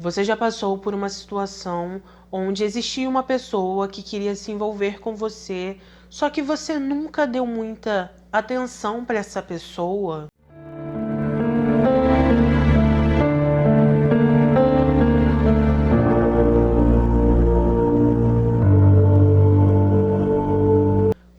Você já passou por uma situação onde existia uma pessoa que queria se envolver com você, só que você nunca deu muita atenção para essa pessoa?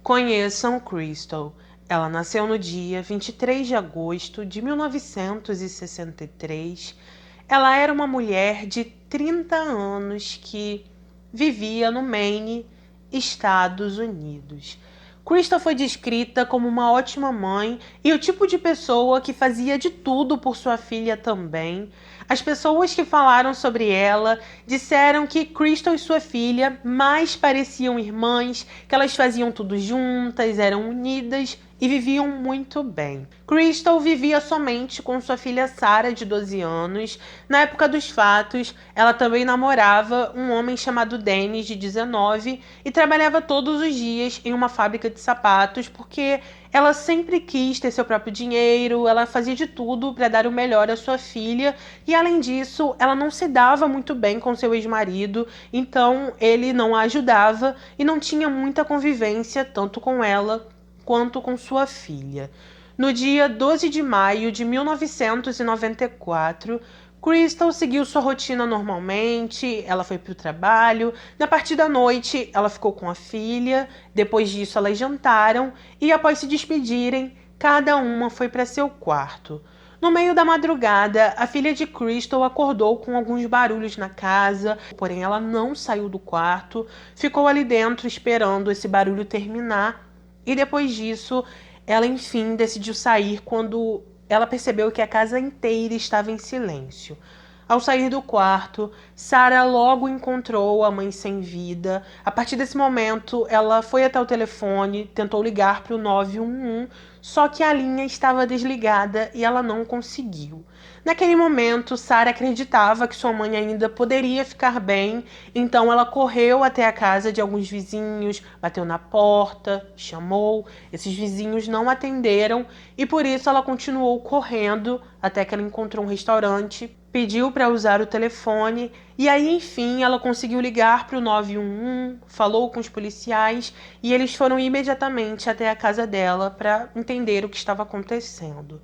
Conheçam Crystal. Ela nasceu no dia 23 de agosto de 1963. Ela era uma mulher de 30 anos que vivia no Maine, Estados Unidos. Crystal foi descrita como uma ótima mãe e o tipo de pessoa que fazia de tudo por sua filha também. As pessoas que falaram sobre ela disseram que Crystal e sua filha mais pareciam irmãs, que elas faziam tudo juntas, eram unidas e viviam muito bem. Crystal vivia somente com sua filha Sarah, de 12 anos. Na época dos fatos, ela também namorava um homem chamado Dennis, de 19, e trabalhava todos os dias em uma fábrica de sapatos, porque ela sempre quis ter seu próprio dinheiro, ela fazia de tudo para dar o melhor à sua filha, e além disso, ela não se dava muito bem com seu ex-marido, então ele não a ajudava e não tinha muita convivência tanto com ela quanto com sua filha. No dia 12 de maio de 1994, Crystal seguiu sua rotina normalmente, ela foi para o trabalho, na parte da noite ela ficou com a filha, depois disso elas jantaram e após se despedirem, cada uma foi para seu quarto. No meio da madrugada, a filha de Crystal acordou com alguns barulhos na casa, porém ela não saiu do quarto, ficou ali dentro esperando esse barulho terminar e depois disso, ela enfim decidiu sair quando ela percebeu que a casa inteira estava em silêncio. Ao sair do quarto, Sarah logo encontrou a mãe sem vida. A partir desse momento, ela foi até o telefone, tentou ligar para o 911, só que a linha estava desligada e ela não conseguiu. Naquele momento, Sarah acreditava que sua mãe ainda poderia ficar bem, então ela correu até a casa de alguns vizinhos, bateu na porta, chamou. Esses vizinhos não atenderam e por isso ela continuou correndo até que ela encontrou um restaurante, pediu para usar o telefone e aí, enfim, ela conseguiu ligar para o 911, falou com os policiais e eles foram imediatamente até a casa dela para entender o que estava acontecendo.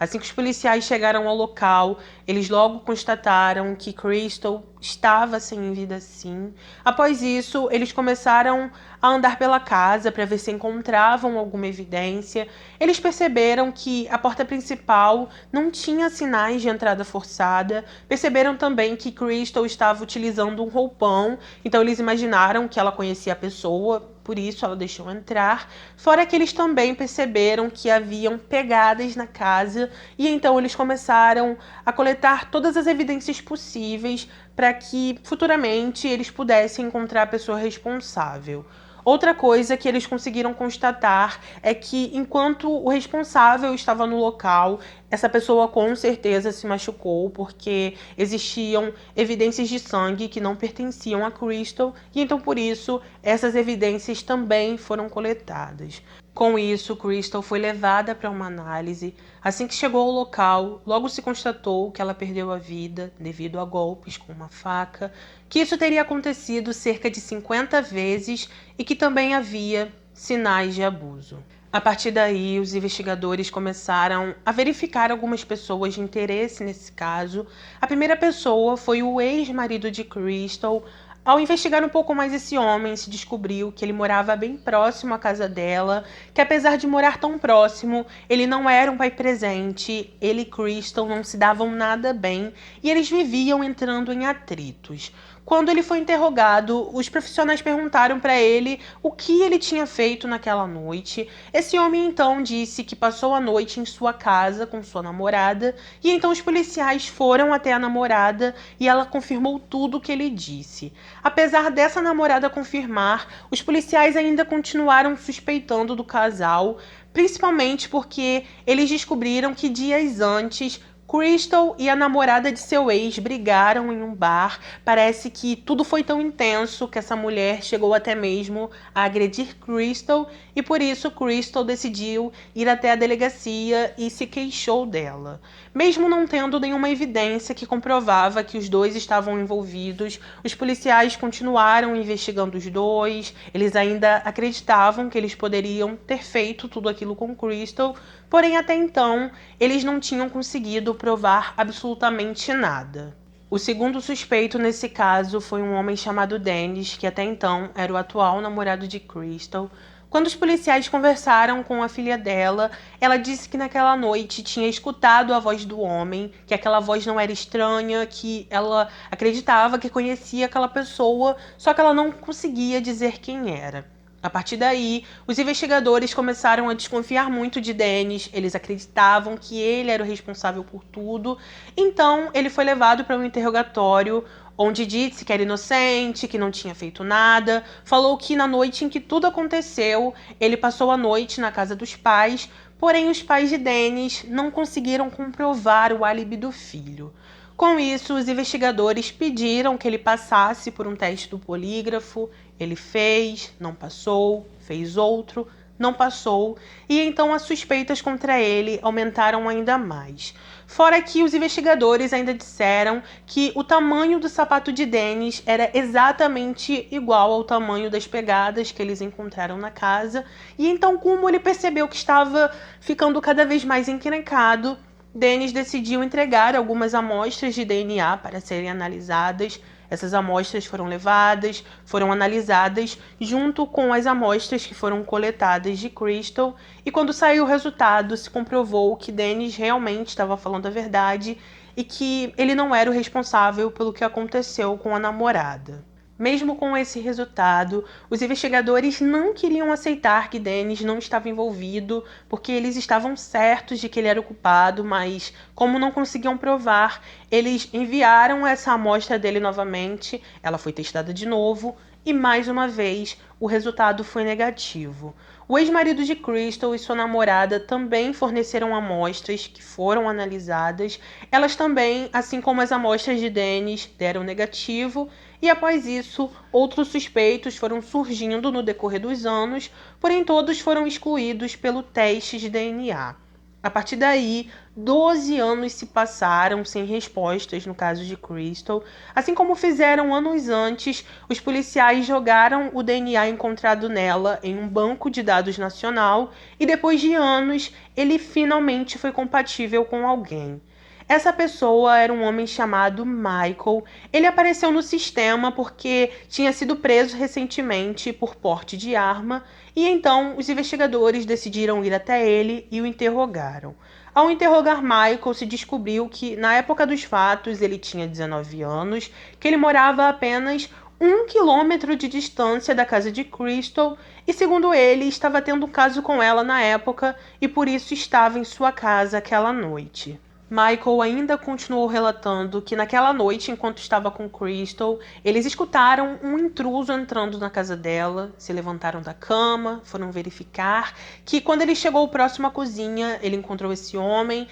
Assim que os policiais chegaram ao local, eles logo constataram que Crystal estava sem vida sim. Após isso, eles começaram a andar pela casa para ver se encontravam alguma evidência. Eles perceberam que a porta principal não tinha sinais de entrada forçada. Perceberam também que Crystal estava utilizando um roupão, então eles imaginaram que ela conhecia a pessoa, por isso ela deixou entrar. Fora que eles também perceberam que haviam pegadas na casa e então eles começaram a coletar todas as evidências possíveis para que futuramente eles pudessem encontrar a pessoa responsável. Outra coisa que eles conseguiram constatar é que enquanto o responsável estava no local, essa pessoa com certeza se machucou porque existiam evidências de sangue que não pertenciam a Crystal e então por isso essas evidências também foram coletadas. Com isso, Crystal foi levada para uma análise. Assim que chegou ao local, logo se constatou que ela perdeu a vida devido a golpes com uma faca, que isso teria acontecido cerca de 50 vezes e que também havia sinais de abuso. A partir daí, os investigadores começaram a verificar algumas pessoas de interesse nesse caso. A primeira pessoa foi o ex-marido de Crystal. Ao investigar um pouco mais esse homem, se descobriu que ele morava bem próximo à casa dela, que apesar de morar tão próximo, ele não era um pai presente, ele e Crystal não se davam nada bem e eles viviam entrando em atritos. Quando ele foi interrogado, os profissionais perguntaram para ele o que ele tinha feito naquela noite. Esse homem então disse que passou a noite em sua casa com sua namorada e então os policiais foram até a namorada e ela confirmou tudo o que ele disse. Apesar dessa namorada confirmar, os policiais ainda continuaram suspeitando do casal, principalmente porque eles descobriram que dias antes Crystal e a namorada de seu ex brigaram em um bar. Parece que tudo foi tão intenso que essa mulher chegou até mesmo a agredir Crystal e por isso Crystal decidiu ir até a delegacia e se queixou dela. Mesmo não tendo nenhuma evidência que comprovava que os dois estavam envolvidos, os policiais continuaram investigando os dois. Eles ainda acreditavam que eles poderiam ter feito tudo aquilo com Crystal, porém até então eles não tinham conseguido provar absolutamente nada. O segundo suspeito nesse caso foi um homem chamado Dennis, que até então era o atual namorado de Crystal. Quando os policiais conversaram com a filha dela, ela disse que naquela noite tinha escutado a voz do homem, que aquela voz não era estranha, que ela acreditava que conhecia aquela pessoa, só que ela não conseguia dizer quem era. A partir daí, os investigadores começaram a desconfiar muito de Dennis. Eles acreditavam que ele era o responsável por tudo. Então, ele foi levado para um interrogatório, onde disse que era inocente, que não tinha feito nada. Falou que na noite em que tudo aconteceu, ele passou a noite na casa dos pais, porém os pais de Dennis não conseguiram comprovar o álibi do filho. Com isso, os investigadores pediram que ele passasse por um teste do polígrafo. Ele fez, não passou, fez outro, não passou, e então as suspeitas contra ele aumentaram ainda mais. Fora que os investigadores ainda disseram que o tamanho do sapato de Dennis era exatamente igual ao tamanho das pegadas que eles encontraram na casa, e então como ele percebeu que estava ficando cada vez mais encrencado, Dennis decidiu entregar algumas amostras de DNA para serem analisadas. Essas amostras foram levadas, foram analisadas junto com as amostras que foram coletadas de Crystal, e quando saiu o resultado, se comprovou que Dennis realmente estava falando a verdade e que ele não era o responsável pelo que aconteceu com a namorada. Mesmo com esse resultado, os investigadores não queriam aceitar que Dennis não estava envolvido, porque eles estavam certos de que ele era o culpado, mas como não conseguiam provar, eles enviaram essa amostra dele novamente, ela foi testada de novo, e mais uma vez o resultado foi negativo. O ex-marido de Crystal e sua namorada também forneceram amostras que foram analisadas. Elas também, assim como as amostras de Dennis, deram negativo. E após isso, outros suspeitos foram surgindo no decorrer dos anos, porém todos foram excluídos pelo teste de DNA. A partir daí, 12 anos se passaram sem respostas no caso de Crystal. Assim como fizeram anos antes, os policiais jogaram o DNA encontrado nela em um banco de dados nacional e depois de anos, ele finalmente foi compatível com alguém. Essa pessoa era um homem chamado Michael. Ele apareceu no sistema porque tinha sido preso recentemente por porte de arma, e então os investigadores decidiram ir até ele e o interrogaram. Ao interrogar Michael, se descobriu que na época dos fatos ele tinha 19 anos, que ele morava a apenas 1 quilômetro de distância da casa de Crystal e, segundo ele, estava tendo um caso com ela na época e por isso estava em sua casa aquela noite. Michael ainda continuou relatando que naquela noite, enquanto estava com Crystal, eles escutaram um intruso entrando na casa dela, se levantaram da cama, foram verificar que quando ele chegou próximo à cozinha, ele encontrou esse homem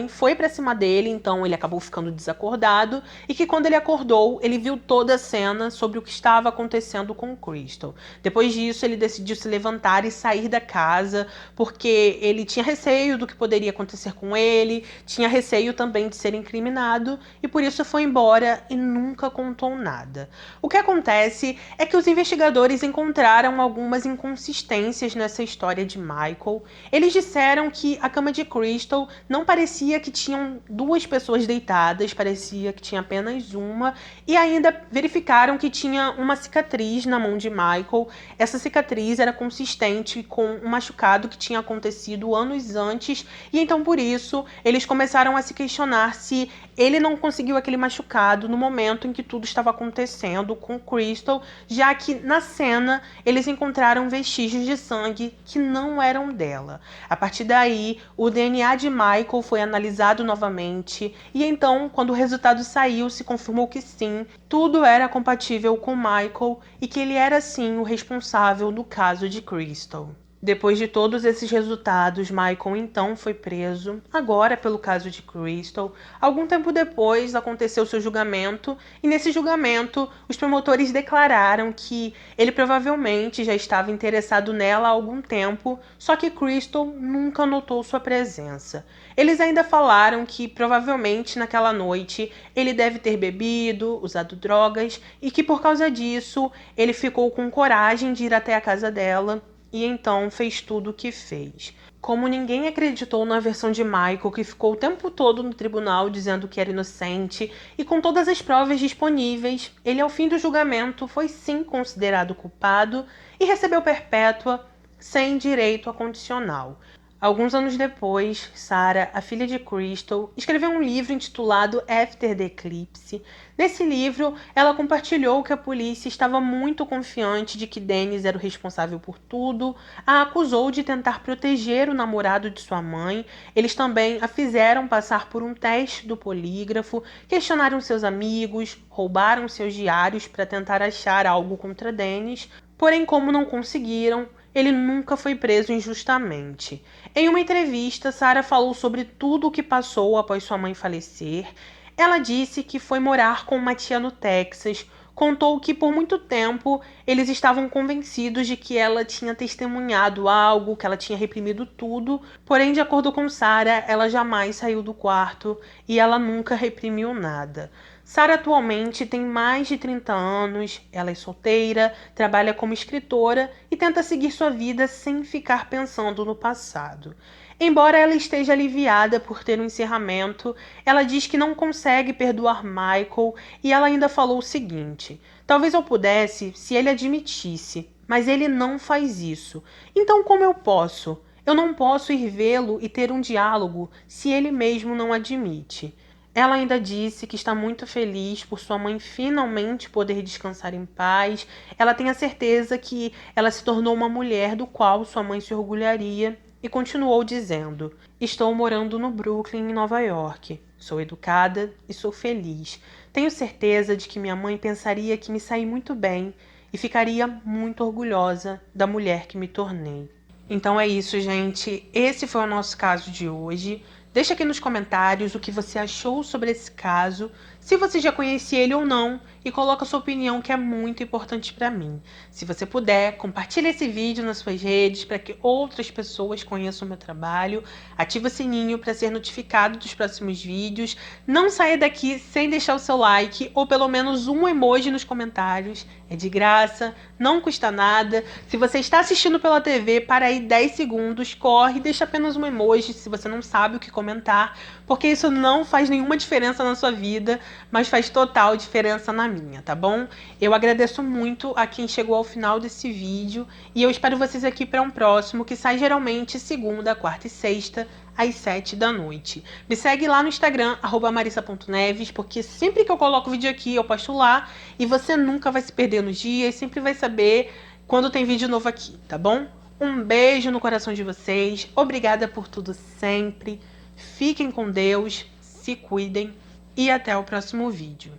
foi para cima dele, então ele acabou ficando desacordado, e que quando ele acordou, ele viu toda a cena sobre o que estava acontecendo com Crystal. Depois disso, ele decidiu se levantar e sair da casa, porque ele tinha receio do que poderia acontecer com ele, tinha receio também de ser incriminado e por isso foi embora e nunca contou nada. O que acontece é que os investigadores encontraram algumas inconsistências nessa história de Michael. Eles disseram que a cama de Crystal não parecia que tinham duas pessoas deitadas, parecia que tinha apenas uma, e ainda verificaram que tinha uma cicatriz na mão de Michael. Essa cicatriz era consistente com um machucado que tinha acontecido anos antes, e então por isso eles começaram a se questionar se ele não conseguiu aquele machucado no momento em que tudo estava acontecendo com Crystal, já que na cena eles encontraram vestígios de sangue que não eram dela. A partir daí, o DNA de Michael foi analisado novamente e então, quando o resultado saiu, se confirmou que sim, tudo era compatível com Michael e que ele era sim o responsável no caso de Crystal. Depois de todos esses resultados, Michael então foi preso, agora pelo caso de Crystal. Algum tempo depois aconteceu seu julgamento, e nesse julgamento os promotores declararam que ele provavelmente já estava interessado nela há algum tempo, só que Crystal nunca notou sua presença. Eles ainda falaram que provavelmente naquela noite ele deve ter bebido, usado drogas, e que por causa disso ele ficou com coragem de ir até a casa dela e então fez tudo o que fez. Como ninguém acreditou na versão de Michael, que ficou o tempo todo no tribunal dizendo que era inocente, e com todas as provas disponíveis, ele ao fim do julgamento foi sim considerado culpado e recebeu perpétua sem direito a condicional. Alguns anos depois, Sarah, a filha de Crystal, escreveu um livro intitulado After the Eclipse. Nesse livro, ela compartilhou que a polícia estava muito confiante de que Dennis era o responsável por tudo, a acusou de tentar proteger o namorado de sua mãe. Eles também a fizeram passar por um teste do polígrafo, questionaram seus amigos, roubaram seus diários para tentar achar algo contra Dennis, porém, como não conseguiram, ele nunca foi preso injustamente. Em uma entrevista, Sarah falou sobre tudo o que passou após sua mãe falecer. Ela disse que foi morar com uma tia no Texas, contou que por muito tempo eles estavam convencidos de que ela tinha testemunhado algo, que ela tinha reprimido tudo, porém, de acordo com Sarah, ela jamais saiu do quarto e ela nunca reprimiu nada. Sarah atualmente tem mais de 30 anos, ela é solteira, trabalha como escritora e tenta seguir sua vida sem ficar pensando no passado. Embora ela esteja aliviada por ter um encerramento, ela diz que não consegue perdoar Michael e ela ainda falou o seguinte: talvez eu pudesse se ele admitisse, mas ele não faz isso. Então como eu posso? Eu não posso ir vê-lo e ter um diálogo se ele mesmo não admite. Ela ainda disse que está muito feliz por sua mãe finalmente poder descansar em paz. Ela tem a certeza que ela se tornou uma mulher do qual sua mãe se orgulharia e continuou dizendo: estou morando no Brooklyn, em Nova York. Sou educada e sou feliz. Tenho certeza de que minha mãe pensaria que me saí muito bem e ficaria muito orgulhosa da mulher que me tornei. Então é isso, gente. Esse foi o nosso caso de hoje. Deixa aqui nos comentários o que você achou sobre esse caso, se você já conhecia ele ou não, e coloca a sua opinião, que é muito importante para mim. Se você puder, compartilhe esse vídeo nas suas redes para que outras pessoas conheçam o meu trabalho. Ativa o sininho para ser notificado dos próximos vídeos. Não saia daqui sem deixar o seu like ou pelo menos um emoji nos comentários. É de graça, não custa nada. Se você está assistindo pela TV, para aí 10 segundos, corre e deixa apenas um emoji se você não sabe o que comentar, porque isso não faz nenhuma diferença na sua vida, mas faz total diferença na minha, tá bom? Eu agradeço muito a quem chegou ao final desse vídeo e eu espero vocês aqui para um próximo, que sai geralmente segunda, quarta e sexta, às 7 da noite. Me segue lá no Instagram, @marissa.neves, porque sempre que eu coloco vídeo aqui, eu posto lá e você nunca vai se perder nos dias, sempre vai saber quando tem vídeo novo aqui, tá bom? Um beijo no coração de vocês, obrigada por tudo sempre, fiquem com Deus, se cuidem e até o próximo vídeo.